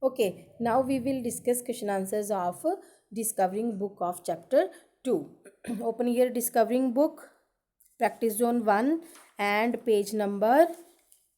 Okay, now we will discuss question answers of discovering book of chapter 2. Open your discovering book, practice zone 1 and page number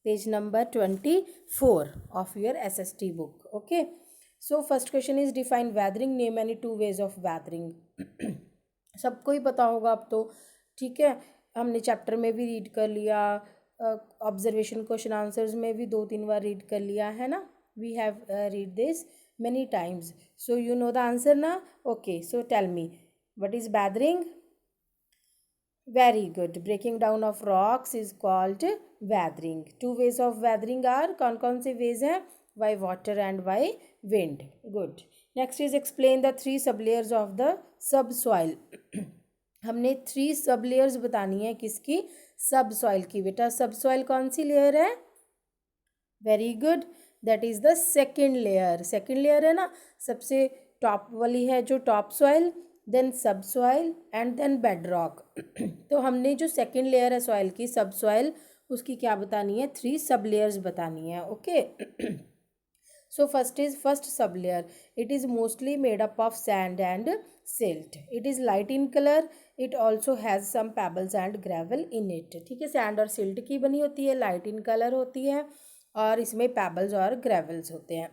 24 of your SST book. Okay, so first question is define weathering, name any two ways of weathering. सबको ही पता होगा अब तो, ठीक है, हमने chapter में भी रीड कर लिया, ऑब्जर्वेशन क्वेश्चन आंसर्स में भी 2-3 बार रीड कर लिया है ना. We have read this many times, so you know the answer na. Okay, so tell me, what is weathering? Very good. Breaking down of rocks is called weathering. Two ways of weathering are, कौन से ways हैं? By water and by wind. Good. Next is explain the 3 sublayers of the subsoil. हमने 3 sublayers बतानी है किसकी? Subsoil की. बेटा subsoil कौन सी लेयर है? Very good, that is the second layer. Second layer है ना, सबसे टॉप वाली है जो top soil, then subsoil and then bedrock. तो हमने जो सेकेंड लेयर है सॉइल की, सब सॉइल, उसकी क्या बतानी है? 3 सब लेयर्स बतानी है. Okay, so first sub layer. It is mostly made up of sand and silt. It is light in colour. It also has some pebbles and gravel in it. ठीक है, सैंड और सिल्ट की बनी होती है, light in colour होती है और इसमें पेबल्स और ग्रेवल्स होते हैं.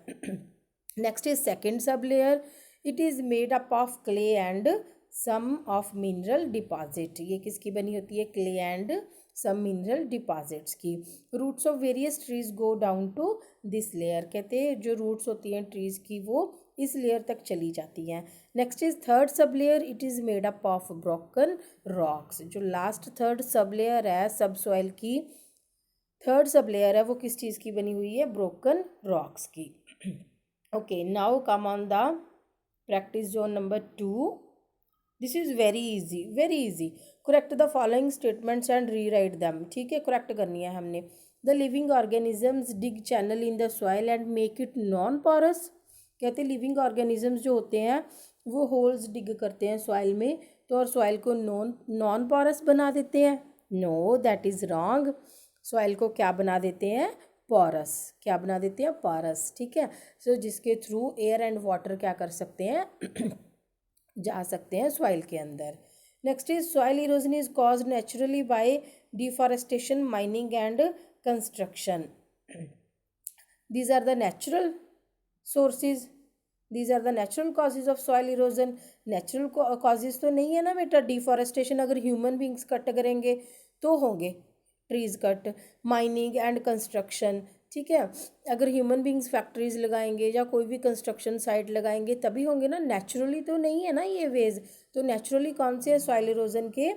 Next is second sub layer. It is made up of clay and some of mineral deposit. ये किसकी बनी होती है? Clay and some mineral deposits की. Roots of various trees go down to this layer. कहते हैं जो रूट्स होती हैं ट्रीज की वो इस लेयर तक चली जाती हैं. नेक्स्ट इज थर्ड सब layer. It is made up of broken rocks. जो लास्ट थर्ड सब लेयर है सब सॉइल की, थर्ड सब लेयर है, वो किस चीज़ की बनी हुई है? ब्रोकन रॉक्स की. Okay, now come on the practice zone number 2. This is very easy, very easy. Correct the following statements and rewrite them. ठीक है, करेक्ट करनी है हमने. The living organisms dig channel in the soil and make it non porous. कहते living organisms जो होते हैं वो होल्स डिग करते हैं सॉइल में, तो और सॉइल को नॉन पोरस बना देते हैं. No, that is wrong. Soil को क्या बना देते हैं? पोरस. क्या बना देते हैं? पोरस. ठीक है, सो जिसके थ्रू एयर एंड वाटर क्या कर सकते हैं? जा सकते हैं सॉइल के अंदर. Next is soil erosion is caused naturally by deforestation, mining and construction. These are the natural sources. These are the natural causes of soil erosion. Natural causes तो नहीं है ना बेटा. डिफॉरेस्टेशन अगर ह्यूमन बींग्स कट करेंगे तो होंगे trees cut. Mining and construction, ठीक है, अगर ह्यूमन बींग्स फैक्ट्रीज लगाएंगे या कोई भी कंस्ट्रक्शन साइट लगाएंगे तभी होंगे ना. नेचुरली तो नहीं है ना ये वेज. तो नेचुरली कौन से है सॉइल इरोजन के?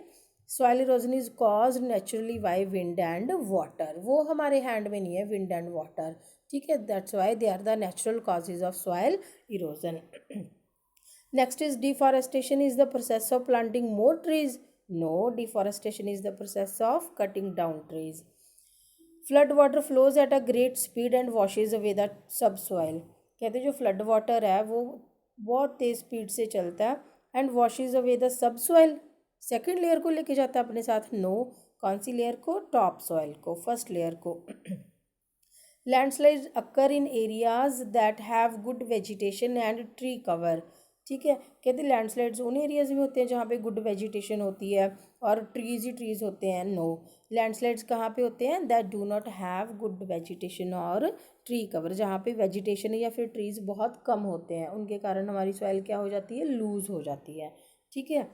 Soil erosion is caused naturally by wind and water. वो हमारे हैंड में नहीं है, विंड एंड वाटर. ठीक है, that's why they are the natural causes of soil erosion. Next is deforestation is the process of planting more trees. No, deforestation is the process of cutting down trees. Flood water flows at a great speed and washes away the subsoil. कहते जो flood water है वो बहुत तेज़ speed से चलता है and washes away the subsoil. Second layer को लेके जाता है अपने साथ. नो, कौन सी लेयर को? टॉप सॉइल को, फर्स्ट लेयर को. Landslide occur in areas that have good vegetation and tree cover. ठीक है, कहते हैं लैंडस्लाइड्स उन एरियाज में होते हैं जहाँ पे गुड वेजिटेशन होती है और ट्रीज ही ट्रीज होते हैं. नो, लैंडस्लाइड्स कहाँ पे होते हैं? That do not have good vegetation और ट्री कवर. जहाँ पे वेजिटेशन या फिर ट्रीज बहुत कम होते हैं उनके कारण हमारी सॉइल क्या हो जाती है? लूज हो जाती है. ठीक है,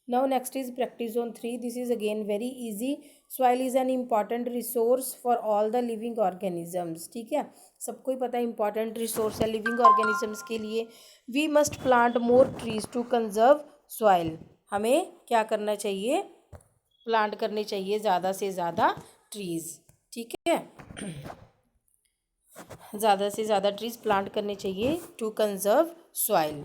now next is practice zone 3. This is again very easy. Soil is an important resource for all the living organisms. ठीक है, सबको ही पता है इंपॉर्टेंट रिसोर्स है लिविंग ऑर्गेनिजम्स के लिए. We must plant more trees to conserve soil. हमें क्या करना चाहिए? प्लांट करने चाहिए ज़्यादा से ज़्यादा ट्रीज. ठीक है, ज़्यादा से ज़्यादा ट्रीज प्लांट करने चाहिए to conserve soil.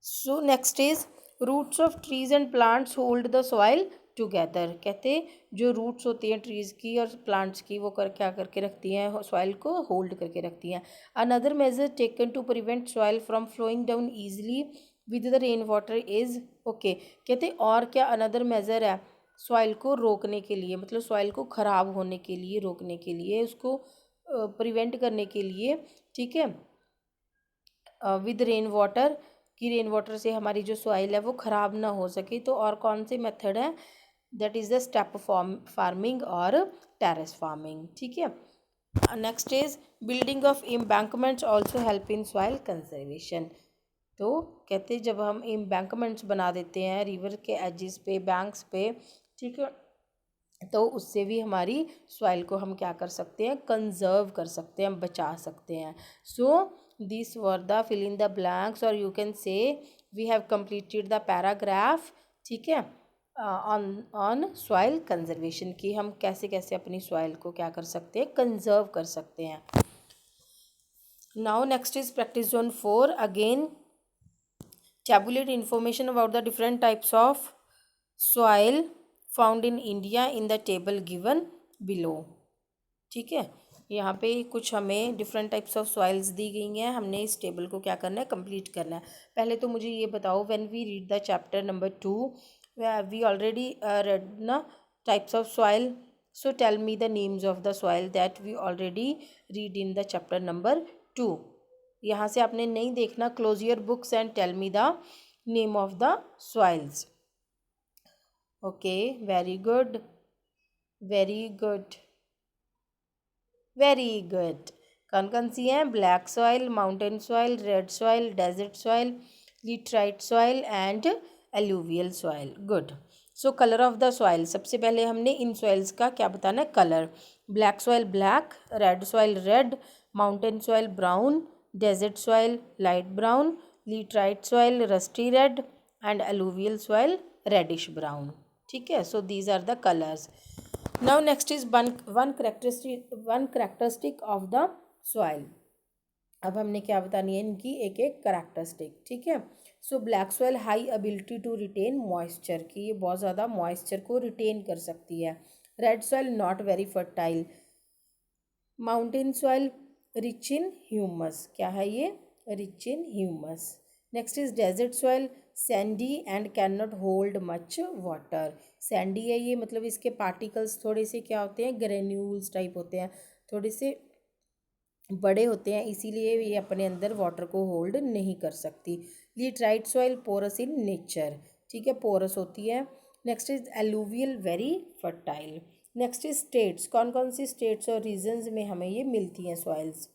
So next is roots of trees and plants hold the soil together. कहते जो रूट्स होती हैं ट्रीज़ की और प्लांट्स की वो क्या करके रखती हैं? सॉइल को होल्ड करके रखती हैं. Another measure taken to prevent soil from flowing down easily with the rain water is. Okay, कहते और क्या अनदर मेजर है सॉइल को रोकने के लिए, मतलब सॉइल को ख़राब होने के लिए, रोकने के लिए, उसको प्रिवेंट करने के लिए, ठीक है, विद रेन वाटर, कि रेन वाटर से हमारी जो सॉइल है वो ख़राब ना हो सके। तो और कौन से मेथड है, that is the step farming और टेरेस फार्मिंग, ठीक है। Next is building of embankments also help in soil conservation. तो कहते हैं जब हम एम्बैंकमेंट्स बना देते हैं रिवर के एजिस पे, बैंक्स पे, ठीक है, तो उससे भी हमारी सॉइल को हम क्या कर सकते हैं, कंजर्व कर सकते हैं, बचा सकते हैं। So this were the fill in the blanks, और you can say we have completed the paragraph, ठीक है, ऑन सॉइल कंजर्वेशन, की हम कैसे कैसे अपनी सॉइल को क्या कर सकते हैं, कंजर्व कर सकते हैं। Now next is practice zone 4, again tabulate information about the different types of soil found in India in the table given below, ठीक है। यहाँ पे कुछ हमें डिफरेंट टाइप्स ऑफ सॉइल्स दी गई हैं, हमने इस टेबल को क्या करना है, कंप्लीट करना है। पहले तो मुझे ये बताओ, when we read the chapter number 2 we already read ना types of soil, so tell me the names of the soil that we already read in the chapter number 2। यहाँ से आपने नहीं देखना, close your books and tell me the name of the soils. Okay, very good, very good, very good. कौन सी हैं, black soil, mountain soil, red soil, desert soil, लिटराइट soil and alluvial soil. Good. So colour of the soil, सबसे पहले हमने इन soils का क्या बताना है, colour. Black soil black, red soil red, mountain soil brown, desert soil light brown, laterite soil rusty red and alluvial soil reddish brown, ठीक है। So these are the colours. Now next is one characteristic of the soil. अब हमने क्या बतानी है, इनकी एक एक करेक्टरिस्टिक, ठीक है। So black soil high ability to retain moisture, की ये बहुत ज़्यादा मॉइस्चर को रिटेन कर सकती है। Red soil not very fertile. Mountain soil rich in humus, क्या है ये, rich in humus. Next is desert soil sandy and can not hold much water. Sandy है ये, मतलब इसके पार्टिकल्स थोड़े से क्या होते हैं, ग्रेन्यूल्स टाइप होते हैं, थोड़े से बड़े होते हैं, इसीलिए ये अपने अंदर वाटर को होल्ड नहीं कर सकती। लिटराइट सॉइल पोरस इन नेचर, ठीक है, पोरस होती है। Next is alluvial very fertile. Next is states, कौन सी स्टेट्स और रीजन्स में हमें ये मिलती हैं soils.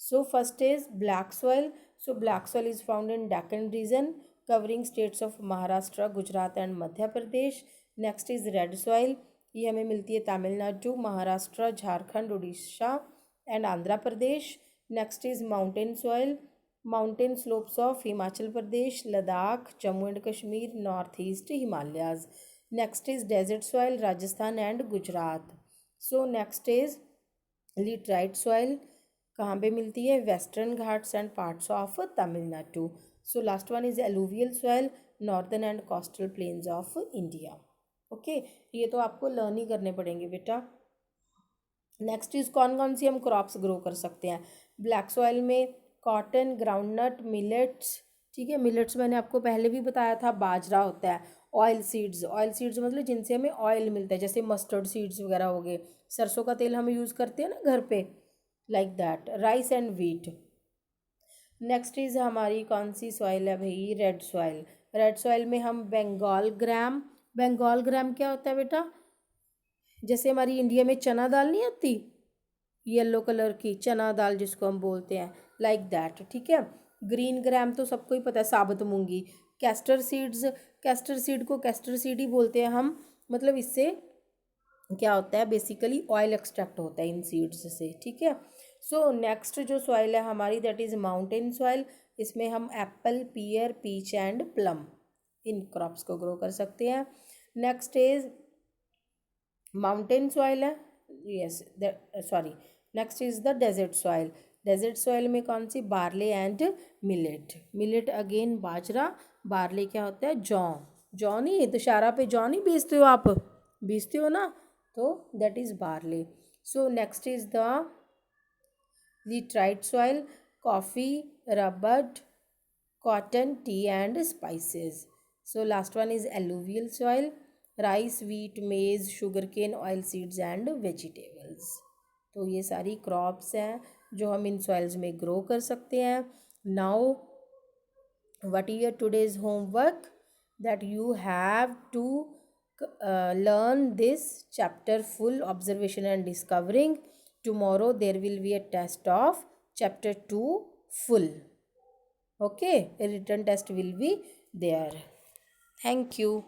So first is black soil. So black soil is found in Deccan region covering states of Maharashtra, Gujarat and Madhya Pradesh. Next is red soil, ये हमें मिलती है Tamil Nadu, Maharashtra, Jharkhand, Orissa and Andhra Pradesh. Next is mountain soil, mountain slopes of Himachal Pradesh, Ladakh, Jammu and Kashmir, north east Himalayas. Next is desert soil, Rajasthan and Gujarat. So next is laterite soil, कहाँ पे मिलती है, western Ghats and parts of Tamil Nadu. So last one is alluvial soil, northern and coastal planes of India. Okay, ये तो आपको learn ही करने पड़ेंगे बेटा। नेक्स्ट इज कौन सी हम क्रॉप्स ग्रो कर सकते हैं। ब्लैक सॉइल में कॉटन, ग्राउंडनट, मिलेट्स, ठीक है। मिलेट्स मैंने आपको पहले भी बताया था, बाजरा होता है। ऑयल सीड्स, ऑयल सीड्स मतलब जिनसे हमें ऑयल मिलता है, जैसे मस्टर्ड सीड्स वगैरह हो गए, सरसों का तेल हम यूज़ करते हैं ना घर पे, like that. Rice and wheat. Next is हमारी कौन सी सॉइल है भाई, रेड सॉइल। रेड सॉइल में हम बंगाल ग्राम, बंगाल ग्राम क्या होता है बेटा, जैसे हमारी इंडिया में चना दाल नहीं आती, येलो कलर की चना दाल जिसको हम बोलते हैं, लाइक दैट, ठीक है। ग्रीन ग्राम तो सबको ही पता है, साबुत मूंगी। कैस्टर सीड्स, कैस्टर सीड को कैस्टर सीड ही बोलते हैं हम, मतलब इससे क्या होता है, बेसिकली ऑयल एक्सट्रैक्ट होता है इन सीड्स से, ठीक है। सो नेक्स्ट जो सॉइल है हमारी, दैट इज़ माउंटेन सॉइल। इसमें हम apple, pear, peach and plum in crops को ग्रो कर सकते हैं। नेक्स्ट इज माउंटेन सॉइल है, yes, sorry, next is the desert soil. Desert soil में कौन सी, barley and millet. Millet again बाजरा, बार्ले क्या होता है, जौ। जौ नहीं, दशहरा पे जौ नहीं बेचते हो आप, बेचते हो ना, तो that is barley. So next is the laterite soil, coffee, rubber, cotton, tea and spices. So last one is alluvial soil, rice, wheat, maize, sugarcane, oil seeds and vegetables. तो ये सारी क्रॉप्स हैं जो हम इन soils में grow कर सकते हैं। Now what is your today's homework, that you have to learn this chapter full, observation and discovering. Tomorrow there will be a test of chapter 2 full. Okay, a written test will be there. Thank you.